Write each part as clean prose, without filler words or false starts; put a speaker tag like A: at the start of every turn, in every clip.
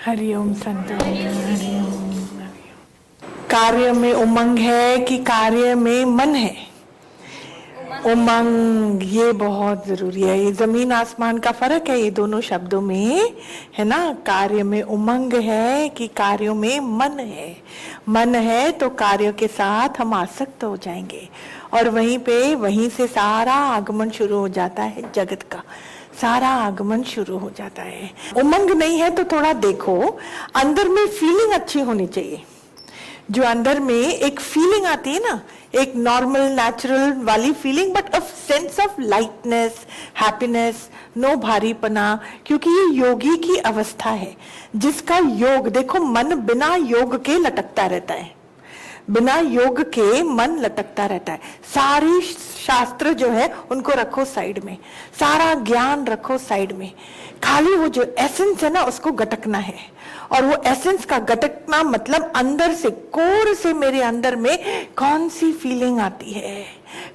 A: हरिओम संतो, हरिओम। कार्य में उमंग है कि कार्य में मन है? उमंग, ये बहुत जरूरी है। ये जमीन आसमान का फर्क है ये दोनों शब्दों में, है ना। कार्य में उमंग है कि कार्यों में मन है। मन है तो कार्य के साथ हम आसक्त हो जाएंगे और वहीं से सारा आगमन शुरू हो जाता है। जगत का सारा आगमन शुरू हो जाता है। उमंग नहीं है तो थोड़ा देखो, अंदर में फीलिंग अच्छी होनी चाहिए। जो अंदर में एक फीलिंग आती है ना, एक नॉर्मल नेचुरल वाली feeling, but a sense of lightness, happiness, no भारीपना, क्योंकि ये योगी की अवस्था है जिसका योग, देखो मन बिना योग के लटकता रहता है, बिना योग के मन लटकता रहता है। सारी शास्त्र जो है उनको रखो साइड में, सारा ज्ञान रखो साइड में, खाली वो जो एसेंस है ना उसको गटकना है। और वो एसेंस का गटकना मतलब अंदर से, कोर से मेरे अंदर में कौन सी फीलिंग आती है,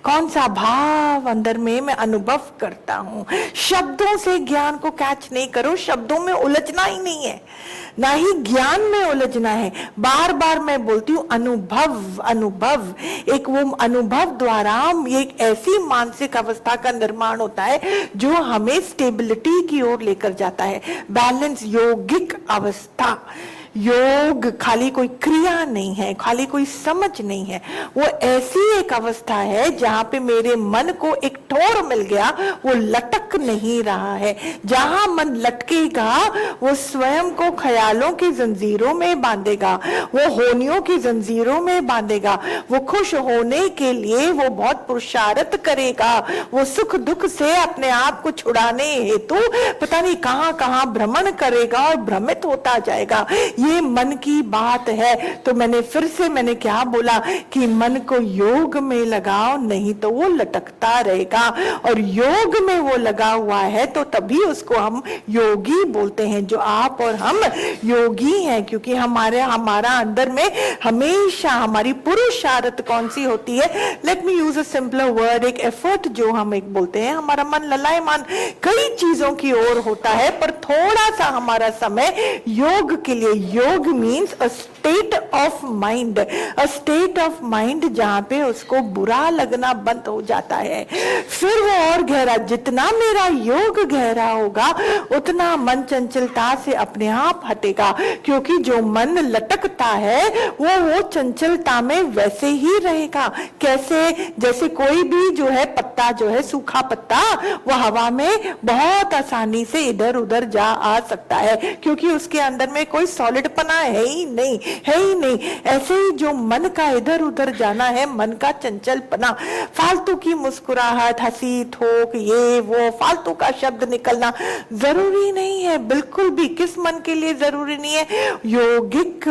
A: कौन सा भाव अंदर में मैं अनुभव करता हूं। शब्दों से ज्ञान को कैच नहीं करो, शब्दों में उलझना ही नहीं है, ना ही ज्ञान में उलझना है। बार बार मैं बोलती हूँ अनुभव, अनुभव। एक वो अनुभव द्वारा एक ऐसी मानसिक अवस्था का निर्माण होता है जो हमें स्टेबिलिटी की ओर लेकर जाता है, बैलेंस, योगिक अवस्था। योग खाली कोई क्रिया नहीं है, खाली कोई समझ नहीं है, वो ऐसी एक अवस्था है जहां पे मेरे मन को एक ठोर मिल गया, वो लटक नहीं रहा है। जहां मन लटकेगा वो स्वयं को ख्यालों की जंजीरों में बांधेगा, वो होनियों की जंजीरों में बांधेगा। वो खुश होने के लिए वो बहुत पुरुषार्थ करेगा, वो सुख दुख से अपने आप को छुड़ाने हेतु पता नहीं कहां कहां भ्रमण करेगा और भ्रमित होता जाएगा। ये मन की बात है। तो मैंने क्या बोला कि मन को योग में लगाओ, नहीं तो वो लटकता रहेगा। और योग में वो लगा हुआ है तो तभी उसको हम योगी बोलते हैं। जो आप और हम योगी हैं, क्योंकि हमारा अंदर में हमेशा हमारी पुरुषार्थ कौन सी होती है। Let me use a simpler word, एक एफर्ट जो हम एक बोलते हैं। हमारा मन ललायमान कई चीजों की ओर होता है, पर थोड़ा सा हमारा समय योग के लिए। योग means a state of mind, a state of mind जहां पे उसको बुरा लगना बंद हो जाता है। फिर वो और गहरा, जितना मेरा योग गहरा होगा उतना मन चंचलता से अपने आप हटेगा, क्योंकि जो मन लटकता है वो चंचलता में वैसे ही रहेगा। कैसे? जैसे कोई भी जो है पत्ता, जो है सूखा पत्ता, वो हवा में बहुत आसानी से इधर उधर जा आ सकता है, क्योंकि उसके अंदर में कोई सॉलिड पना है ही नहीं, है ही नहीं। ऐसे ही जो मन का इधर उधर जाना है, मन का चंचल पना, फालतू की मुस्कुराहट, हंसी, थोक, ये वो फालतू का शब्द निकलना जरूरी नहीं है, बिल्कुल भी। किस मन के लिए जरूरी नहीं है? योगिक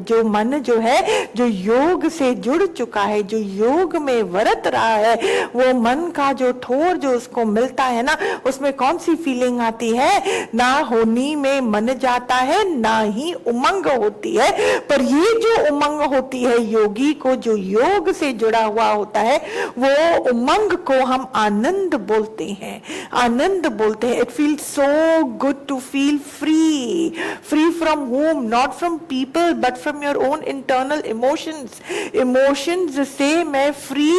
A: जो मन जो है, जो योग से जुड़ चुका है, जो योग में वरत रहा है, वो मन का जो ठोर जो उसको मिलता है ना, उसमें कौन सी फीलिंग आती है? ना होनी में मन जाता है, ना ही उमंग होती है। पर ये जो उमंग होती है योगी को, जो योग से जुड़ा हुआ होता है, वो उमंग को हम आनंद बोलते हैं। आनंद बोलते हैं। It feels so good to feel free, free from home, not from people but from your own internal emotions. Emotions से मैं फ्री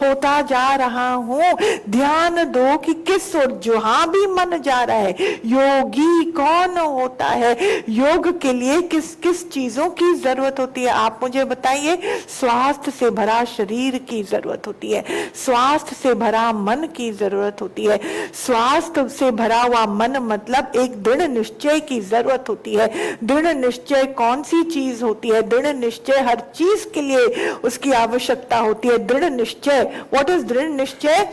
A: होता जा रहा हूं। ध्यान दो कि किस ओर जहां भी मन जा रहा है, योगी कौन होता है? योग के लिए किस किस चीजों की जरूरत होती है? आप मुझे बताइए। स्वास्थ्य से भरा शरीर की जरूरत होती है, स्वास्थ्य से भरा मन की जरूरत होती है। स्वास्थ्य से भरा हुआ मन मतलब एक दृढ़ निश्चय की जरूरत होती है। दृढ़ निश्चय कौन सी चीज होती है? दृढ़ निश्चय हर चीज के लिए उसकी आवश्यकता होती है। दृढ़ निश्चय, व्हाट इज दृढ़ निश्चय?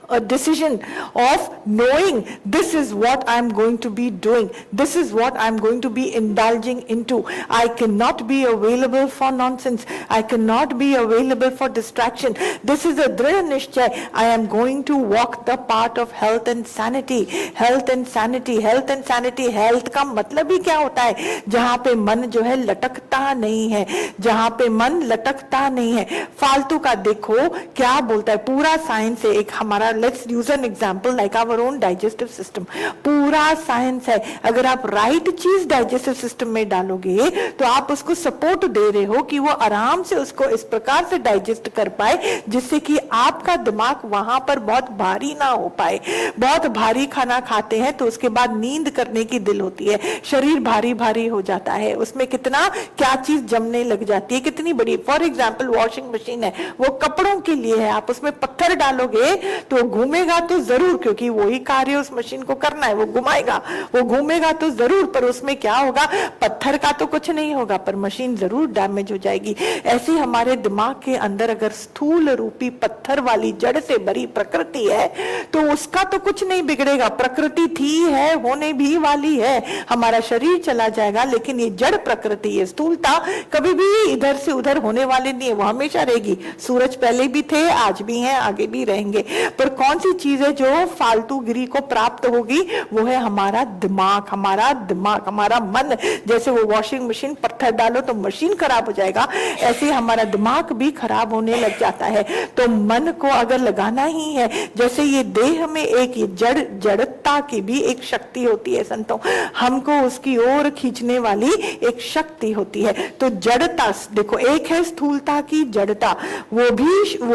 A: A decision of knowing this is what I'm going to be doing, this is what I'm going to be indulging into. I cannot be available for nonsense, I cannot be available for distraction. This is a dhrida nishchay. I am going to walk the path of health and sanity. Health and sanity, health and sanity. Health का मतलब ही क्या होता है? जहां पे मन जो है लटकता नहीं है, जहां पे मन लटकता नहीं है। फालतू का देखो क्या बोलता है, पूरा साइंस है। एक हमारा let's use an example like our own digestive system, पूरा साइंस है। अगर आप राइट चीज डाइजेस्टिव सिस्टम में डालोगे तो आप उसको सपोर्ट दे रहे हो कि वो आराम से उसको इस प्रकार से डाइजेस्ट कर पाए जिससे कि आपका दिमाग वहां पर बहुत भारी ना हो पाए। बहुत भारी खाना खाते हैं तो उसके बाद नींद करने की दिल होती है, शरीर भारी भारी हो जाता है, उसमें कितना क्या चीज जमने लग जाती है, कितनी बड़ी। फॉर एग्जाम्पल वॉशिंग मशीन है, वो कपड़ों के लिए है, आप उसमें पत्थर डालोगे तो घूमेगा तो जरूर, क्योंकि वही कार्य उस मशीन को करना है, वो घुमाएगा, वो घूमेगा तो जरूर, पर उसमें क्या होगा, पत्थर का तो कुछ नहीं होगा, पर मशीन जरूर डैमेज हो जाएगी। ऐसे हमारे दिमाग के अंदर अगर स्थूल रूपी पत्थर वाली जड़ से भरी प्रकृति है तो उसका तो कुछ नहीं बिगड़ेगा, प्रकृति थी है, होने भी वाली है, हमारा शरीर चला जाएगा, लेकिन ये जड़ प्रकृति है, स्थूलता कभी भी इधर से उधर होने वाले नहीं है, वो हमेशा रहेगी। सूरज पहले भी थे, आज भी हैं, आगे भी रहेंगे। पर कौन सी चीज है जो फालतूगिरी को प्राप्त होगी, वो है हमारा दिमाग, हमारा दिमाग, हमारा मन। जैसे वो वॉशिंग मशीन, पत्थर डालो तो मशीन खराब हो जाएगा, ऐसे हमारा दिमाग भी खराब होने लग जाता है। तो मन को अगर लगाना ही है, जैसे ये देह में एक ये जड़ता की भी एक शक्ति होती है संतों, हमको उसकी ओर खींचने वाली एक शक्ति होती है। तो जड़ता देखो, एक है स्थूलता की जड़ता, वो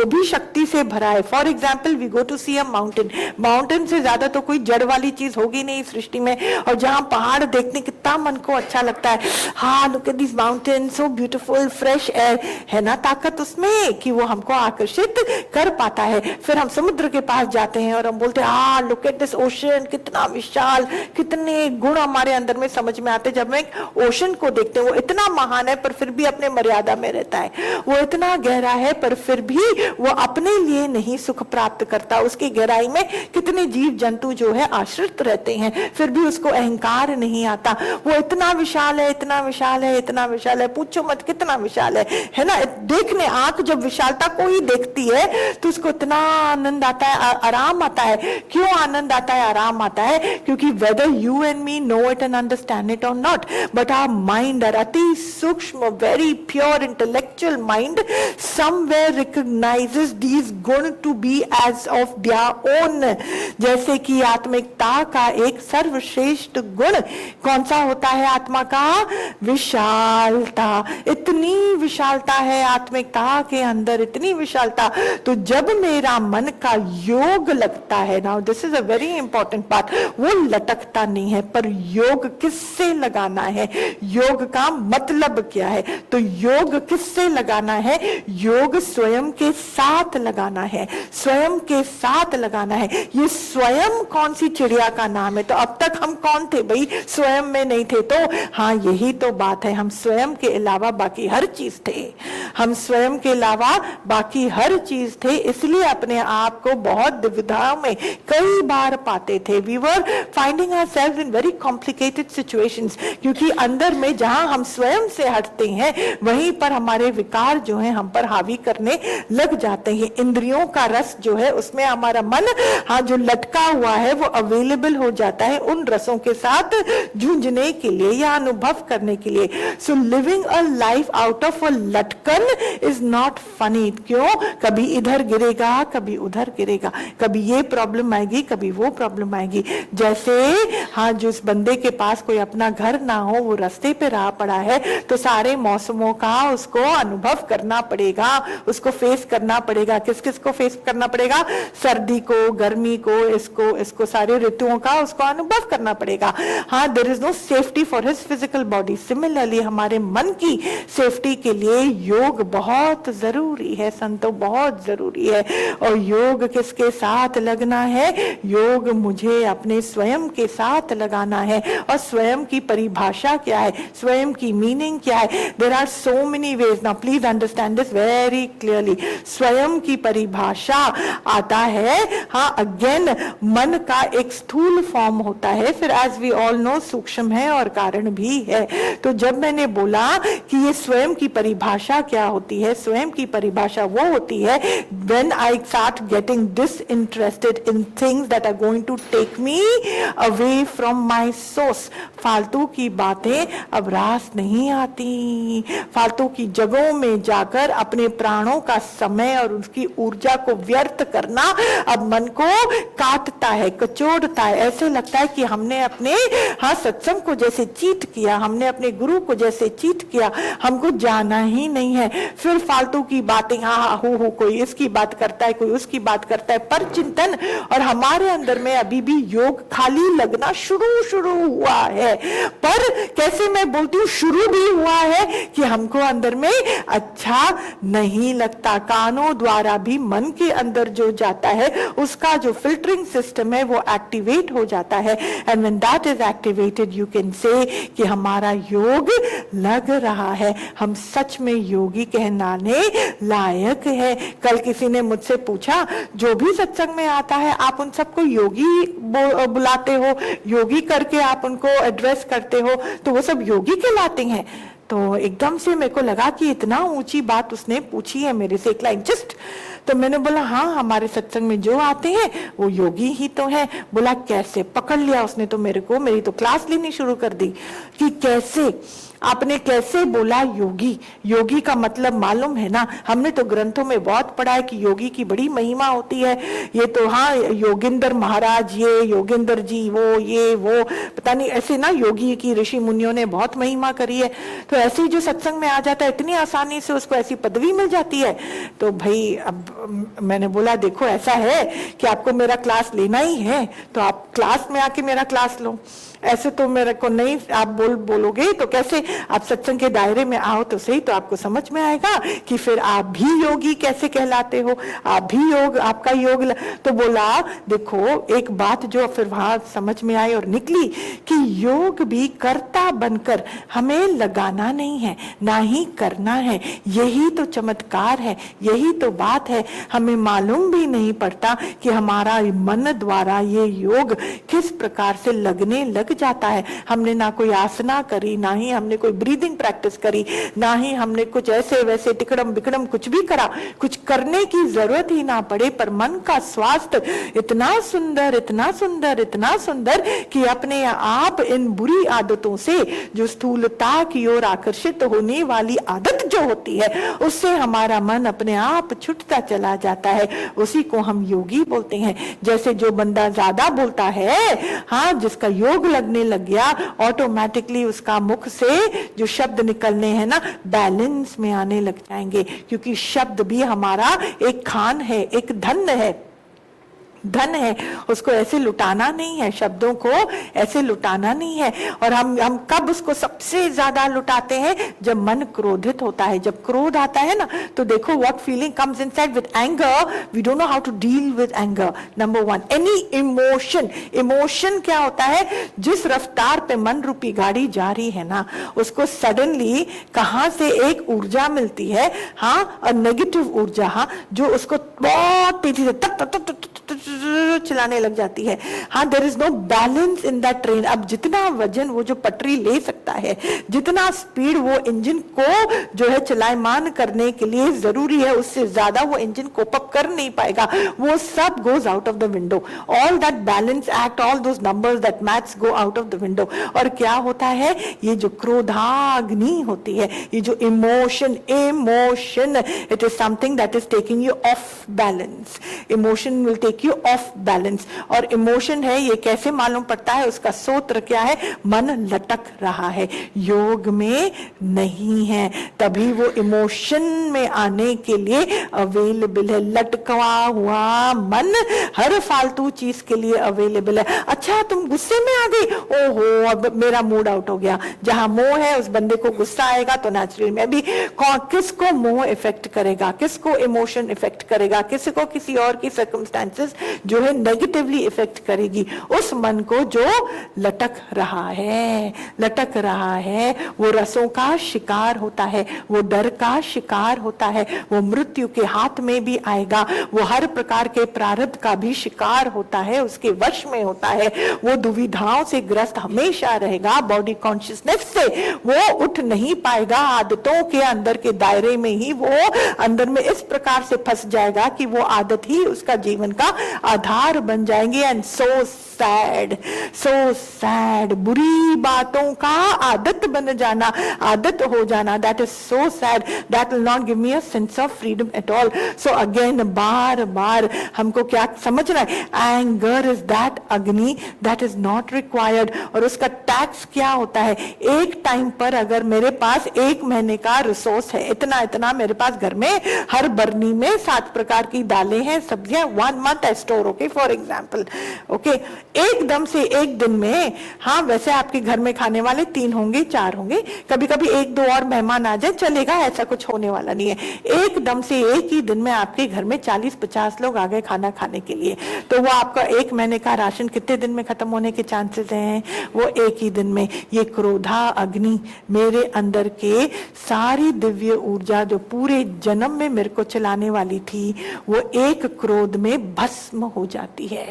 A: भी शक्ति से भरा है। For example we go to see a mountain, mountain से ज्यादा तो कोई जड़ वाली चीज होगी नहीं सृष्टि में, और जहां पहाड़ देखने कितना मन को अच्छा लगता है, हाँ look at this mountain so beautiful, fresh air, है ना ताकत उसमें कि वो हमको आकर्षित कर पाता है। फिर हम समुद्र के पास जाते हैं और हम बोलते हैं हाँ लुक एट दिस ओशन, कितना विशाल, कितने गुण हमारे अंदर में समझ में आते हैं जब हम एक ओशन को देखते हैं। वो इतना महान है पर फिर भी अपने मर्यादा में रहता है, वो इतना गहरा है पर फिर भी वो अपने लिए नहीं सुख प्राप्त करता, उसकी गहराई में कितने जीव जंतु जो है आश्रित रहते हैं, फिर भी उसको अहंकार नहीं आता। वो इतना विशाल है, इतना विशाल है, इतना विशाल है, पूछो मत कितना विशाल है ना। देखने आंख जब विशालता को ही देखती है तो उसको इतना आनंद आता है, आराम आता है। क्यों आनंद आता है, आराम आता है? क्योंकि whether you and me know it and understand it और not, but our mind, our अति सूक्ष्म very pure intellectual mind somewhere recognizes these गुण to be as of their own। जैसे कि आत्मिकता का एक सर्वश्रेष्ठ गुण कौन सा होता है आत्मा का? विशालता। इतनी विशालता है आत्मिकता के अंदर, इतनी विशालता। तो जब मेरा मन का योग लगता है, now this is a very important part, वो लटकता नहीं है, पर योग किससे लगाना है, योग का मतलब क्या है? तो योग किससे लगाना है? योग स्वयं के साथ लगाना है, स्वयं के साथ लगाना है। ये स्वयं कौन सी चिड़िया का नाम है? तो अब तक हम कौन थे भाई? स्वयं में नहीं थे। तो हाँ, यही तो बात है, हम स्वयं के अलावा बाकी हर चीज थे, हम स्वयं के अलावा बाकी हर चीज थे, इसलिए अपने आप को बहुत दुविधाओं में कई बार पाते थे। We were finding ourselves in very complicated situations, क्योंकि अंदर में जहां हम स्वयं से हटते हैं वहीं पर हमारे विकार जो है हम पर हावी करने लग जाते हैं। इंद्रियों का रस जो है उसमें हमारा मन हाँ जो लटका हुआ है वो अवेलेबल हो जाता है उन रसों के साथ जूझने के लिए या अनुभव करने के लिए। So living a life out of a लटकन इज नॉट फनी। क्यों? कभी इधर गिरेगा, कभी उधर गिरेगा, कभी ये प्रॉब्लम आएगी, कभी वो प्रॉब्लम आएगी। जैसे हाँ जिस बंदे के पास कोई अपना घर ना हो, वो रास्ते पे रहा पड़ा है, तो सारे मौसमों का उसको अनुभव करना पड़ेगा, उसको फेस करना पड़ेगा। किस किस को फेस करना पड़ेगा? सर्दी को, गर्मी को, इसको सारे ऋतुओं का उसको अनुभव करना पड़ेगा। हाँ, there is no safety for his physical body. Similarly हमारे मन की सेफ्टी के लिए योग बहुत जरूरी है संतो, बहुत जरूरी है। और योग किसके साथ लगना है? योग मुझे अपने स्वयं के साथ लगाना है। और स्वयं की परिभाषा क्या है, स्वयं की मीनिंग क्या है? There are so many ways. Now please understand this very clearly. स्वयं की परिभाषा आता है हाँ अगेन मन का एक स्थूल फॉर्म होता है, फिर एज वी ऑल नो सूक्ष्म है और कारण भी है। तो जब मैंने बोला कि ये स्वयं की परिभाषा क्या होती है, स्वयं की परिभाषा वो होती है when I start getting disinterested in things that are going to take me away from my source। फालतू की बातें अब रास नहीं आती, फालतू की जगहों में जाकर अपने प्राणों का समय और उसकी ऊर्जा को व्यर्थ करना अब मन को काटता है, कचोड़ता है, ऐसे लगता है कि हमने अपने सत्संग को जैसे चीट किया, हमने अपने गुरु को जैसे चीट किया, हमको जाना ही नहीं है। फिर फालतू की बातें, हो कोई इसकी बात करता है, कोई उसकी बात करता है, पर चिंतन और हमारे अंदर में अभी भी योग खाली लगना शुरू हुआ है। पर कैसे मैं बोलती हूँ शुरू भी हुआ है कि हमको अंदर में अच्छा नहीं लगता। कानों द्वारा भी मन के अंदर जो जाता है उसका जो फिल्टरिंग सिस्टम है वो एक्टिवेट हो जाता है। And when that is activated you can say कि हमारा योग लग रहा है, हम सच में योगी कहलाने लायक है। कल किसी ने मुझसे पूछा, जो भी सत्संग में आता है आप उन सबको योगी बुलाते हो, योगी करके आप उनको एड्रेस करते हो, तो वो सब योगी कहलाते हैं? तो एकदम से मेरे को लगा कि इतना ऊंची बात उसने पूछी है मेरे से, एक लाइन जस्ट। तो मैंने बोला हाँ, हमारे सत्संग में जो आते हैं वो योगी ही तो है। बोला कैसे? पकड़ लिया उसने तो मेरे को, मेरी तो क्लास लेनी शुरू कर दी कि कैसे आपने कैसे बोला योगी। योगी का मतलब मालूम है ना, हमने तो ग्रंथों में बहुत पढ़ा है कि योगी की बड़ी महिमा होती है। ये तो योगेंद्र महाराज, ये योगेंद्र जी, वो पता नहीं ऐसे ना योगी की ऋषि मुनियों ने बहुत महिमा करी है। तो ऐसे ही जो सत्संग में आ जाता है इतनी आसानी से उसको ऐसी पदवी मिल जाती है। तो भाई अब मैंने बोला देखो ऐसा है कि आपको मेरा क्लास लेना ही है तो आप क्लास में आके मेरा क्लास लो, ऐसे तो मेरे को नहीं आप बोलोगे तो कैसे? आप सत्संग के दायरे में आओ तो सही, तो आपको समझ में आएगा कि फिर आप भी योगी कैसे कहलाते हो, आप भी योग, आपका योग। तो बोला देखो एक बात जो फिर वहां समझ में आई और निकली कि योग भी कर्ता बनकर हमें लगाना नहीं है, ना ही करना है। यही तो चमत्कार है, यही तो बात है। हमें मालूम भी नहीं पड़ता कि हमारा मन द्वारा ये योग किस प्रकार से लगने लग जाता है। हमने ना कोई आसना करी, ना ही हमने कोई ब्रीदिंग प्रैक्टिस करी, ना ही हमने कुछ ऐसे वैसे टिकड़म बिकड़म कुछ भी करा, कुछ करने की जरूरत ही ना पड़े। पर मन का स्वास्थ्य इतना सुंदर, इतना सुंदर, इतना सुंदर कि अपने आप इन बुरी आदतों से जो स्थूलता की ओर आकर्षित होने वाली आदत जो होती है उससे हमारा मन अपने आप छूटता चला जाता है। उसी को हम योगी बोलते हैं। जैसे जो बंदा ज्यादा बोलता है, जिसका योग लगने लग गया, ऑटोमेटिकली उसका मुख से जो शब्द निकलने हैं ना बैलेंस में आने लग जाएंगे, क्योंकि शब्द भी हमारा एक खान है, एक धन है, धन है। उसको ऐसे लुटाना नहीं है, शब्दों को ऐसे लुटाना नहीं है। और हम कब उसको सबसे ज्यादा लुटाते हैं? जब मन क्रोधित होता है। जब क्रोध आता है ना तो देखो what feeling comes inside with anger, we don't know how to deal with anger. Number one, any emotion क्या होता है? जिस रफ्तार पे मन रूपी गाड़ी जा रही है ना, उसको सडनली कहां से एक ऊर्जा मिलती है, और नेगेटिव ऊर्जा, जो उसको बहुत तेजी से चलाने लग जाती है। There is no balance in that train. अब जितना वजन वो जो पटरी ले सकता है, जितना स्पीड वो इंजन को जो है चलायमान करने के लिए जरूरी है, उससे ज्यादा वो इंजन कोप अप कर नहीं पाएगा। वो सब goes out of the window. All that balance act, all those numbers, that maths go out of the window. और क्या होता है? ये जो क्रोधाग्नि होती है, ये जो emotion, it is something that is taking you off balance. Emotion will take you off balance. और इमोशन है, ये कैसे मालूम पड़ता है? उसका सूत्र क्या है? मन लटक रहा है, योग में नहीं है, तभी वो इमोशन में आने के लिए अवेलेबल है। लटका हुआ मन हर फालतू चीज के लिए अवेलेबल है। अच्छा तुम गुस्से में आ गई, ओहो अब मेरा मूड आउट हो गया। जहां मोह है उस बंदे को गुस्सा आएगा, तो नेचुरल में भी किसको मोह इफेक्ट करेगा, किसको इमोशन इफेक्ट करेगा, किसको किसी और की सर्कमस्टेंसेस जो है नेगेटिवली इफेक्ट करेगी उस मन को जो लटक रहा है। वो रसों का शिकार होता है, वो डर का शिकार होता है, वो मृत्यु के हाथ में भी आएगा, वो हर प्रकार के प्रारब्ध का भी शिकार होता है, उसके वश में होता है। वो दुविधाओं से ग्रस्त हमेशा रहेगा, बॉडी कॉन्शियसनेस से वो उठ नहीं पाएगा। आदतों के अंदर के दायरे में ही वो अंदर में इस प्रकार से फंस जाएगा कि वो आदत ही उसका जीवन का आधार बन जाएंगे। And so sad, so sad, बुरी बातों का आदत बन जाना, आदत हो जाना, that is so sad, that will not give me a sense of freedom at all. So again बार बार हमको क्या समझना है, एंगर इज दैट अग्नि दैट इज नॉट रिक्वायर्ड। और उसका टैक्स क्या होता है, एक टाइम पर अगर मेरे पास 1 महीने का रिसोर्स है, इतना इतना मेरे पास घर में हर बरनी में 7 प्रकार की दालें हैं, सब्जियां, 1 month I store, okay, for example, okay, एकदम से एक दिन में, हाँ वैसे आपके घर में खाने वाले 3 होंगे 4 होंगे, कभी कभी 1-2 और मेहमान आ जाए चलेगा, ऐसा कुछ होने वाला नहीं है। एकदम से एक ही दिन में आपके घर में 40-50 लोग आ गए खाना खाने के लिए, तो वो आपका 1 महीने का राशन कितने दिन में खत्म होने के चांसेस हैं, वो एक ही दिन में। ये क्रोधा अग्नि मेरे अंदर के सारी दिव्य ऊर्जा जो पूरे जन्म में मेरे को चलाने वाली थी, वो एक क्रोध में भस्म हो जाती है,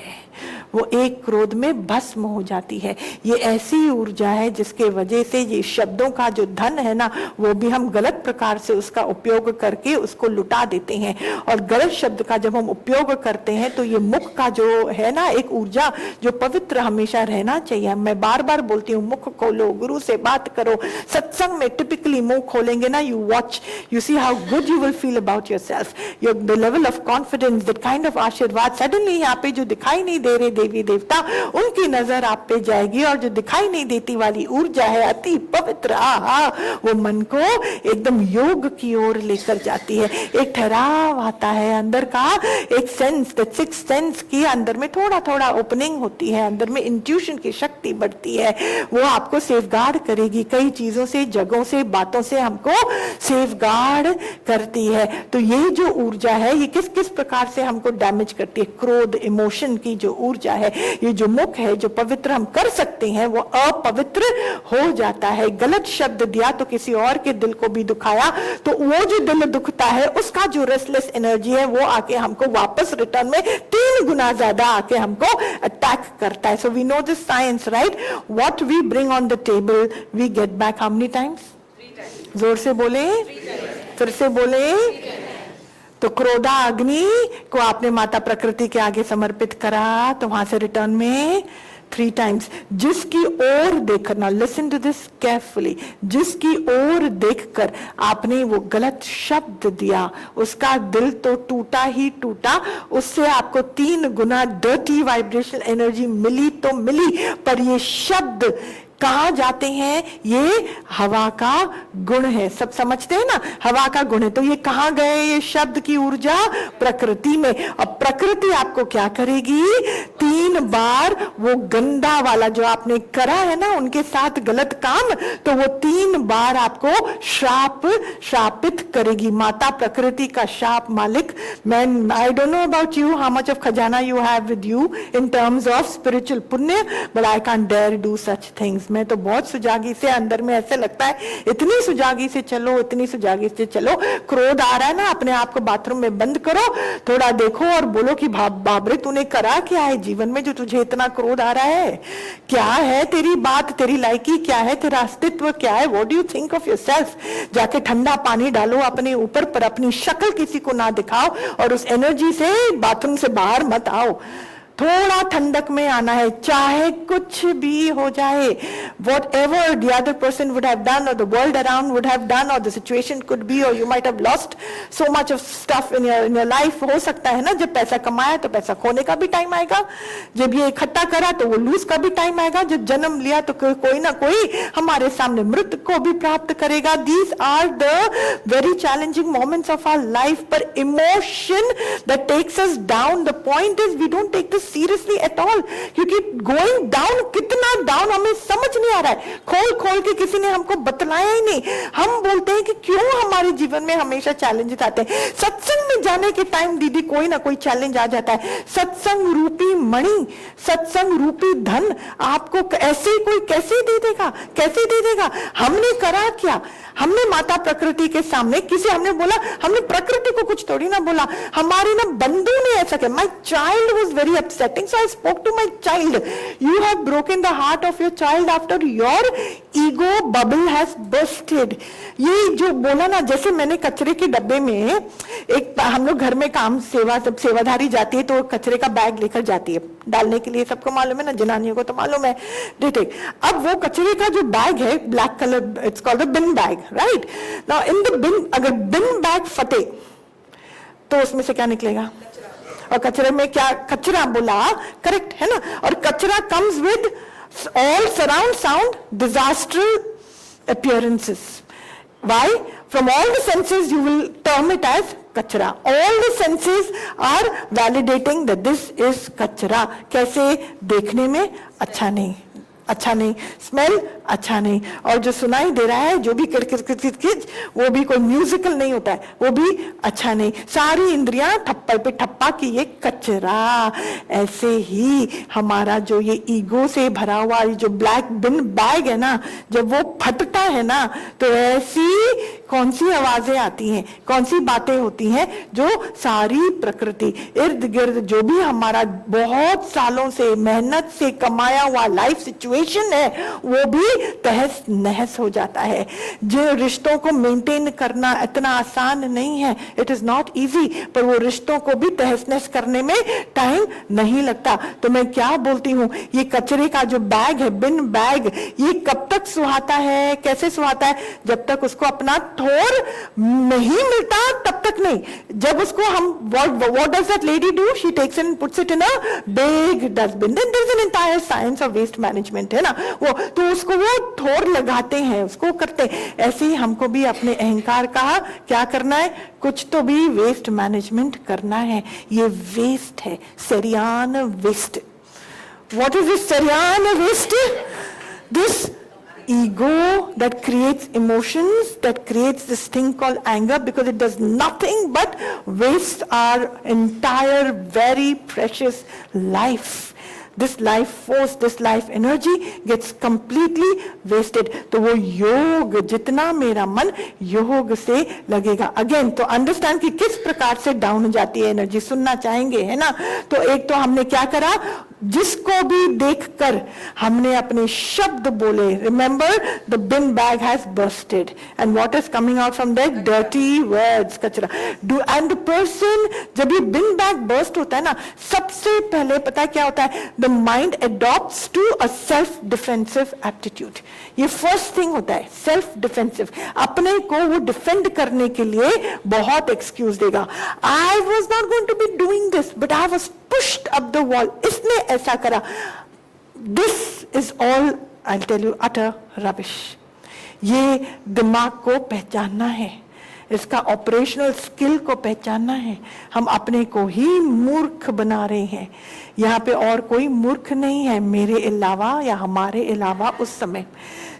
A: वो एक क्रोध में भस्म हो जाती है। ये ऐसी ऊर्जा है जिसके वजह से ये शब्दों का जो धन है ना, वो भी हम गलत प्रकार से उसका उपयोग करके उसको लुटा देते हैं। और गलत शब्द का जब हम उपयोग करते हैं तो ये मुख का जो है ना एक ऊर्जा जो पवित्र हमेशा रहना चाहिए। मैं बार बार बोलती हूँ, मुख खोलो, गुरु से बात करो। सत्संग में टिपिकली मुंह खोलेंगे ना, you watch, you see how good you will feel about yourself, your the level of confidence, that kind of आशीर्वाद। सडनली यहाँ पे जो दिखाई नहीं दे रहे देवी देवता, उनकी नजर आप पे जाएगी, और जो दिखाई नहीं देती वाली ऊर्जा है अति पवित्र, आहा, वो मन को एकदम योग की ओर लेकर जाती है। एक ठहराव आता है अंदर का, एक सेंस, द सिक्स्थ सेंस की अंदर में थोड़ा थोड़ा ओपनिंग होती है, अंदर में इंट्यूशन की शक्ति बढ़ती है। वो आपको सेफगार्ड करेगी, कई चीजों से, जगहों से, बातों से हमको सेफगार्ड करती है। तो ये जो ऊर्जा है ये किस किस प्रकार से हमको डैमेज करती है, क्रोध इमोशन की जो ऊर्जा है, ये जो मुख है जो पवित्र हम कर सकते हैं वो अपवित्र हो जाता है। गलत शब्द दिया तो किसी और के दिल को भी दुखाया, तो वो जो दिल दुखता है उसका जो रेस्टलेस एनर्जी है वो आके हमको वापस रिटर्न में 3 गुना ज्यादा आके हमको अटैक करता है। So we know this science, right? What we bring on the table we get back how many times? 3 times। जोर से बोले, फिर से बोले। तो क्रोधा अग्नि को आपने माता प्रकृति के आगे समर्पित करा, तो वहां से रिटर्न में 3 times। जिसकी ओर देखना, लिसन टू दिस केयरफुली, जिसकी ओर देखकर आपने वो गलत शब्द दिया, उसका दिल तो टूटा ही टूटा, उससे आपको 3 गुना डर्टी वाइब्रेशनल एनर्जी मिली तो मिली, पर ये शब्द कहाँ जाते हैं? ये हवा का गुण है, सब समझते हैं ना, हवा का गुण है। तो ये कहाँ गए ये शब्द की ऊर्जा? प्रकृति में। अब प्रकृति आपको क्या करेगी? 3 बार वो गंदा वाला जो आपने करा है ना उनके साथ गलत काम, तो वो 3 बार आपको श्रापित करेगी। माता प्रकृति का शाप मालिक, मैं I don't know about you how much of खजाना you have with you in terms of spiritual पुण्य, but I can't dare do such things. मैं तो बहुत सुजागी से, अंदर में ऐसे लगता है इतनी सुजागी से चलो, इतनी सुजागी से चलो। क्रोध आ रहा है ना, अपने आप को बाथरूम में बंद करो, थोड़ा देखो और बोलो कि बाबरे तूने करा क्या है जीवन में जो तुझे इतना क्रोध आ रहा है? क्या है तेरी बात, तेरी लायकी क्या है, तेरा अस्तित्व क्या है? What do you think of yourself? जाके ठंडा पानी डालो अपने ऊपर, पर अपनी शक्ल किसी को ना दिखाओ, और उस एनर्जी से बाथरूम से बाहर मत आओ। थोड़ा ठंडक में आना है, चाहे कुछ भी हो जाए। Whatever the other person would have done, or the world around would have done, or the situation could be, or you might have lost so much of stuff in your life। हो सकता है ना, जब पैसा कमाया तो पैसा खोने का भी टाइम आएगा, जब ये इकट्ठा करा तो वो लूज का भी टाइम आएगा, जब जन्म लिया तो कोई ना कोई हमारे सामने मृत्यु को भी प्राप्त करेगा। These are the very challenging moments of our life, पर emotion that takes us down, the point is we don't take this seriously at all, क्योंकि गोइंग डाउन, कितना डाउन हमें समझ नहीं आ रहा है। खोल खोल के किसी ने हमको बतलाया ही नहीं। हम बोलते हैं कि क्यों हमारे जीवन में हमेशा चैलेंजेस आते हैं। सत्संग में जाने के टाइम दीदी कोई ना कोई चैलेंज आ जाता है। सत्संग रूपी मणि, सत्संग रूपी धन आपको ऐसे कोई कैसे दे देगा? कैसे दे देगा? हमने करा क्या? हमने माता प्रकृति के सामने किसी, हमने बोला, हमने प्रकृति को कुछ थोड़ी ना बोला, हमारे ना बंधु ने ऐसा किया। My child was very upset setting. So I spoke to my child. You have broken the heart of your child after your ego bubble has bursted. ये जो बोला ना, जैसे मैंने कचरे के डब्बे में एक, हम लोग घर में काम सेवाधारी जाती है तो कचरे का बैग लेकर जाती है डालने के लिए, सबको मालूम है ना, जनानियों को तो मालूम है, ठीक। अब वो कचरे का जो बैग है black colour, it's called the bin bag, right. Now in the bin, अगर बिन बैग फटे तो उसमें से क्या निकलेगा? और कचरे में क्या, कचरा बोला, करेक्ट है ना। और कचरा comes with all surround sound disastrous appearances. Why? From all the senses you will term it as kachra. All the senses are validating that this is kachra. कैसे? देखने में अच्छा नहीं, अच्छा नहीं, स्मेल अच्छा नहीं, और जो सुनाई दे रहा है, जो भी किच वो भी कोई म्यूजिकल नहीं होता है, वो भी अच्छा नहीं, सारी इंद्रियां ठप्पे पे ठप्पा कि ये कचरा। ऐसे ही हमारा जो ये ईगो से भरा हुआ ये जो ब्लैक बिन बैग है ना, जब वो फटता है ना, तो ऐसी कौन सी आवाजें आती हैं, कौन सी बातें होती हैं, जो सारी प्रकृति इर्द गिर्द जो भी हमारा बहुत सालों से मेहनत से कमाया हुआ लाइफ सिचुएशन है, वो भी तहस नहस हो जाता है। जो रिश्तों को मेंटेन करना इतना आसान नहीं है, इट इज नॉट इजी, पर वो रिश्तों को भी तहस नहस करने में टाइम नहीं लगता। तो मैं क्या बोलती हूँ, ये कचरे का जो बैग है, बिन बैग, ये कब तक सुहाता है, कैसे सुहाता है? जब तक उसको अपना ठोर नहीं मिलता तब तक नहीं। जब उसको हम, what does that lady do? She takes and puts it in a big dustbin. Then there's an entire science of waste management, है ना, वो तो उसको वो ठोर लगाते हैं, उसको करते हैं। ऐसे ही हमको भी अपने अहंकार का क्या करना है, कुछ तो भी वेस्ट मैनेजमेंट करना है। ये वेस्ट है, सरियान वेस्ट। What is this सरियान waste? This ego that creates emotions, that creates this thing called anger, because it does nothing but waste our entire very precious life. This life force, this life energy gets completely wasted. तो वो योग, जितना मेरा मन योग से लगेगा, again तो अंडरस्टैंड कि किस प्रकार से डाउन हो जाती है एनर्जी, सुनना चाहेंगे, है ना। तो एक तो हमने क्या करा, जिसको भी देखकर हमने अपने शब्द बोले, remember the bin bag has bursted and what is coming out from that, dirty words, कचरा। डू एंड द पर्सन, जब ये बिन बैग बर्स्ट होता है ना, सबसे पहले पता है क्या होता है, the mind adopts to a self defensive aptitude. ये फर्स्ट थिंग होता है, सेल्फ डिफेंसिव, अपने को वो डिफेंड करने के लिए बहुत एक्सक्यूज देगा। I was not going to be doing this but I was pushed up the wall, इसने ऐसा करा। This is all, I'll tell you, utter rubbish. ये दिमाग को पहचानना है, इसका ऑपरेशनल स्किल को पहचानना है। हम अपने को ही मूर्ख बना रहे हैं। यहाँ पे और कोई मूर्ख नहीं है मेरे अलावा या हमारे अलावा। उस समय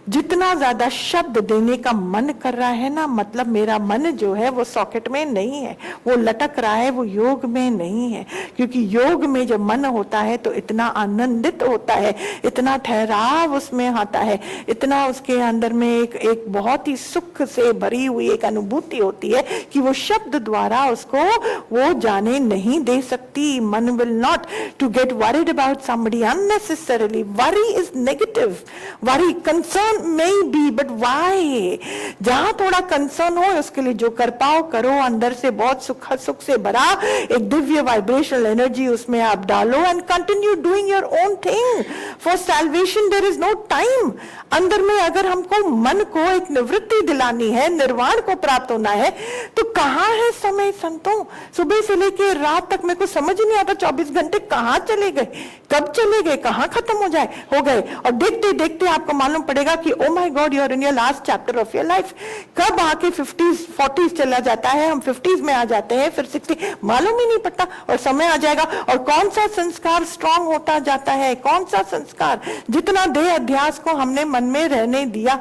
A: जितना ज्यादा शब्द देने का मन कर रहा है ना, मतलब मेरा मन जो है वो सॉकेट में नहीं है, वो लटक रहा है, वो योग में नहीं है। क्योंकि योग में जब मन होता है तो इतना आनंदित होता है, इतना ठहराव उसमें आता है, इतना उसके अंदर में एक बहुत ही सुख से भरी हुई एक अनुभूति होती है कि वो शब्द द्वारा उसको वो जाने नहीं दे सकती। मन will not to get worried about somebody unnecessarily. Worry is negative, worry concern may be, but why? जहां थोड़ा कंसर्न हो उसके लिए जो कर पाओ करो, अंदर से बहुत सुख से भरा एक दिव्य वाइब्रेशनल एनर्जी उसमें आप डालो and continue doing your own thing. For salvation there is no time. अंदर में अगर हमको मन को एक निवृत्ति दिलानी है, निर्वाण को प्राप्त होना है, तो कहाँ है समय संतों? सुबह से लेके रात तक मेरे को समझ ही नहीं आता 24 घंटे कहाँ चले गए, कब चले गए, कहाँ खत्म हो गए। और देखते देखते आपको मालूम पड़ेगा कि oh my god, you are in your last chapter of your life. कब आके 50s 40s चला जाता है, हम 50s में आ जाते हैं, फिर 60, मालूम ही नहीं पड़ता और समय आ जाएगा। और कौन सा संस्कार स्ट्रांग होता जाता है, कौन सा संस्कार, जितना देह अध्यास को हमने मन में रहने दिया,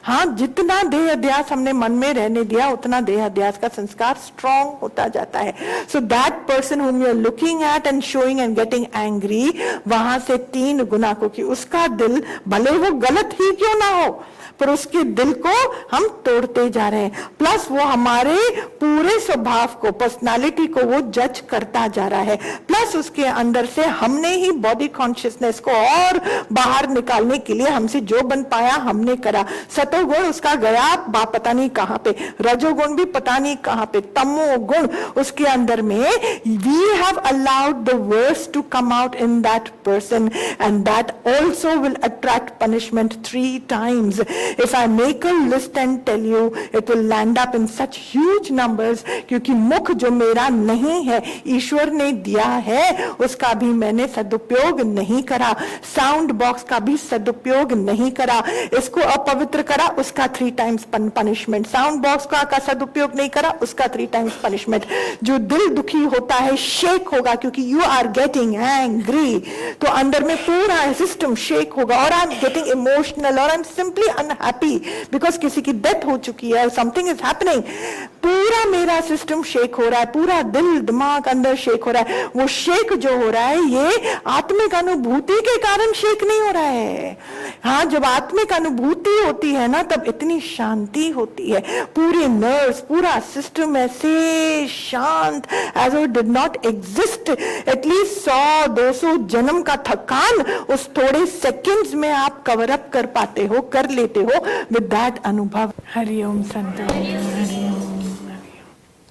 A: हाँ, जितना देह अध्यास हमने मन में रहने दिया उतना देह अध्यास का संस्कार स्ट्रॉन्ग होता जाता है. So that person whom you're looking at and showing and getting angry, वहां से 3 गुना, क्योंकि उसका दिल भले वो गलत ही क्यों ना हो पर उसके दिल को हम तोड़ते जा रहे हैं. प्लस वो हमारे पूरे स्वभाव को, पर्सनालिटी को वो जज करता जा रहा है. प्लस उसके अंदर से हमने ही बॉडी कॉन्शियसनेस को और बाहर निकालने के लिए हमसे जो बन पाया हमने करा. सतोगुण उसका गया पता नहीं कहां पे, रजोगुण भी पता नहीं कहां पे, तमोगुण उसके अंदर में. We have allowed the worst to come out in that person and that also will attract punishment 3 times. If I make a list and tell you, it will land up in such huge numbers, क्योंकि मुख जो मेरा नहीं है, ईश्वर ने दिया है, उसका भी मैंने सदुपयोग नहीं करा. साउंड बॉक्स का भी सदुपयोग नहीं करा, इसको अपवित्र करा, उसका 3 times पनिशमेंट. साउंड बॉक्स का सदुपयोग नहीं करा, उसका 3 times पनिशमेंट. जो दिल दुखी होता है शेक होगा, क्योंकि यू आर गेटिंग एंग्री, तो अंदर में पूरा सिस्टम शेक होगा. और आई एम गेटिंग इमोशनल, और I am simply unhappy because किसी की डेथ हो चुकी है, समथिंग इज हैपनिंग. पूरा मेरा सिस्टम शेक हो रहा है, पूरा दिल दिमाग अंदर शेक हो रहा है. वो शेक जो हो रहा है ये आत्मिक अनुभूति के कारण शेक नहीं हो रहा है. हाँ, जब आत्मिक अनुभूति होती है ना तब इतनी शांति होती है. पूरे नर्व्स, पूरा सिस्टम ऐसे शांत as it did not exist. At least 100-200 जन्म का थकान उस थोड़े सेकंड्स में आप कवर अप कर पाते हो, कर लेते हो विद दैट अनुभव. हरिओम संत.